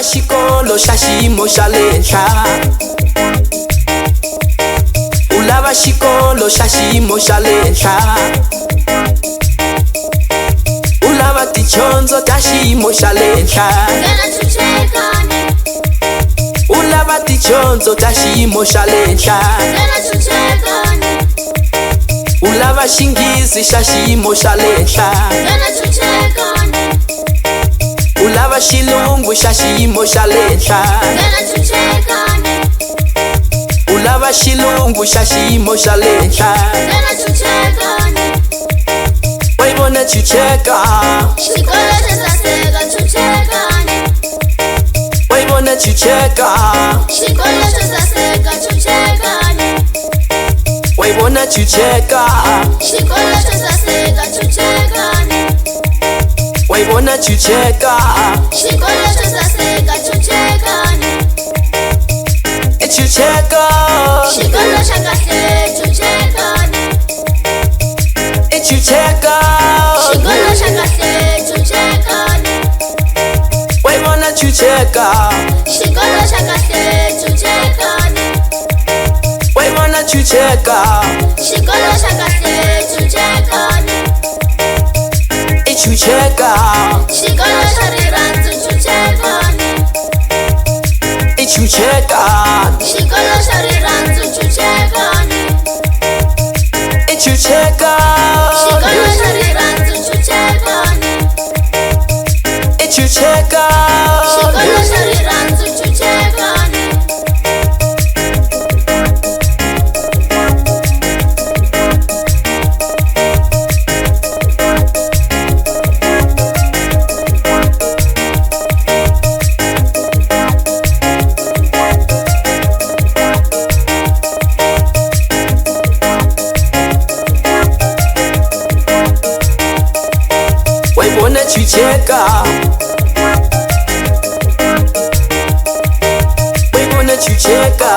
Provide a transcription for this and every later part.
Ulava xikolo xa xiyimo xa le henhla. Ulava xikolo xa xiyimo xa le henhla. Ulava tidyondzo ta xiyimo xa le henhla. Ulava tidyondzo ta xiyimo xa le henhla. Ulava xinghezi xa xiyimo xa le henhla. Ulava xilungu xa xiyimo xa le henhla. Ulava xilungu xa xiyimo xa le henhla. Wayibona chucheka. Xikolo xa saseka chuchekani. Wayibona chucheka. Xikolo xa saseka chuchekani. Wayibona chucheka. Xikolo xa saseka chuchekani. Wayibona chucheka. Xikolo xa saseka chuchekani. Chucheka. Xikolo xa kahle chuchekani. Chucheka. Xikolo xa kahle chuchekani. Wayibona chucheka. Xikolo xa kahle chuchekani. Wayibona chucheka. Xikolo xa kahle chuchekani. Chucheka. Xikolo xa rirhandzu chuchekani. Chucheka. Xikolo xa rirhandzu chuchekani. Chucheka. Xikolo xa rirhandzu chuchekani. Chucheka. Xikolo xa rirhandzu chuchekani. Wayibona chucheka. Wayibona chucheka.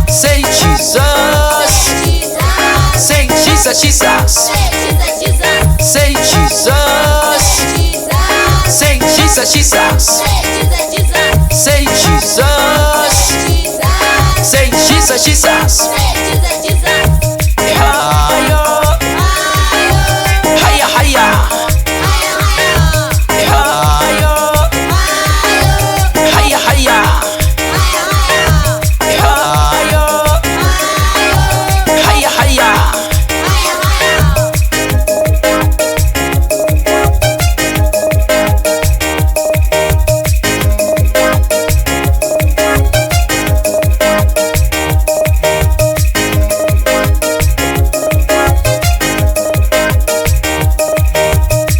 Say Jesus. Say Jesus, Jesus. Say Jesus. Say Jesus, Jesus. Say Jesus. Say Jesus, Jesus. Higher. Higher, higher. Higher, higher. Higher, higher.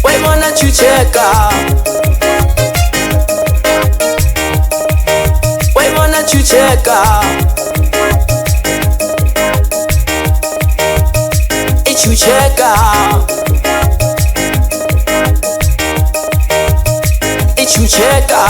Wayibona chucheka. Wayibona chucheka. Chucheka. Chucheka.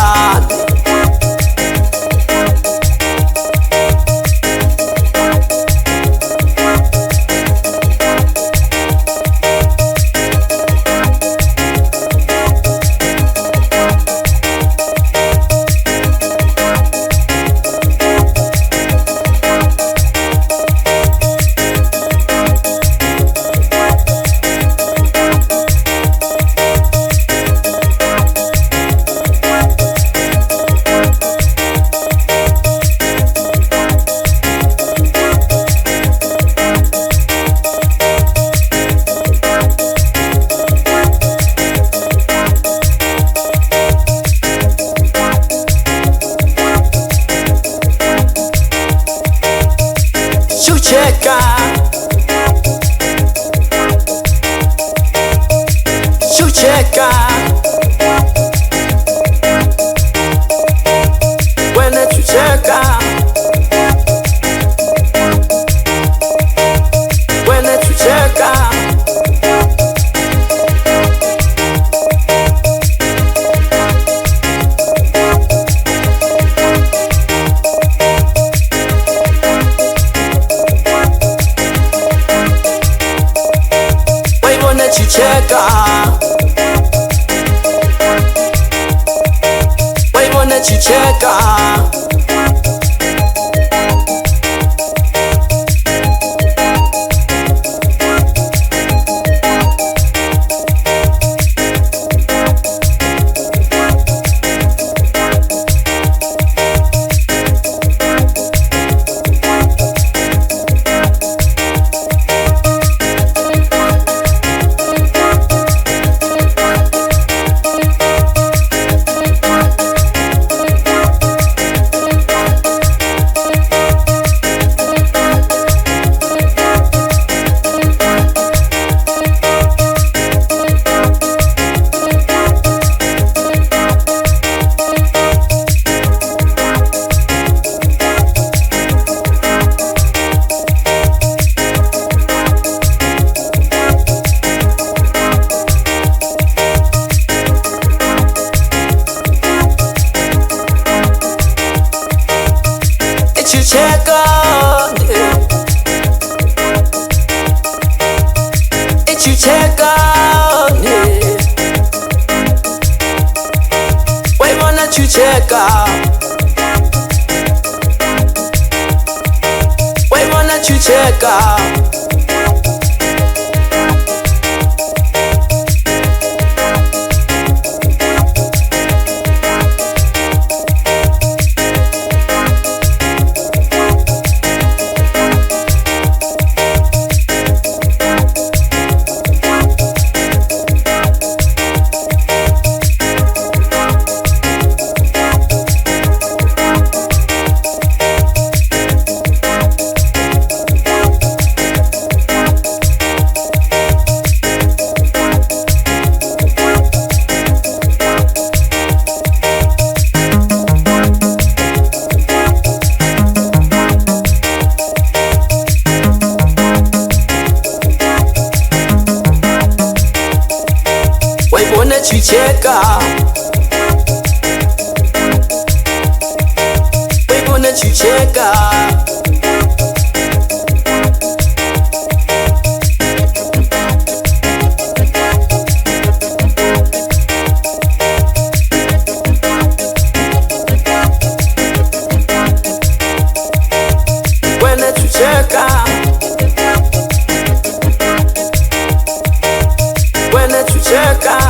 chucheka, wene chucheka, wene chucheka. Waibone chucheka, waibone chucheka, chucheka, chucheka, waibone chucheka, waibone chucheka. Waibone chucheka, waibone chucheka, wene chucheka, wene chucheka.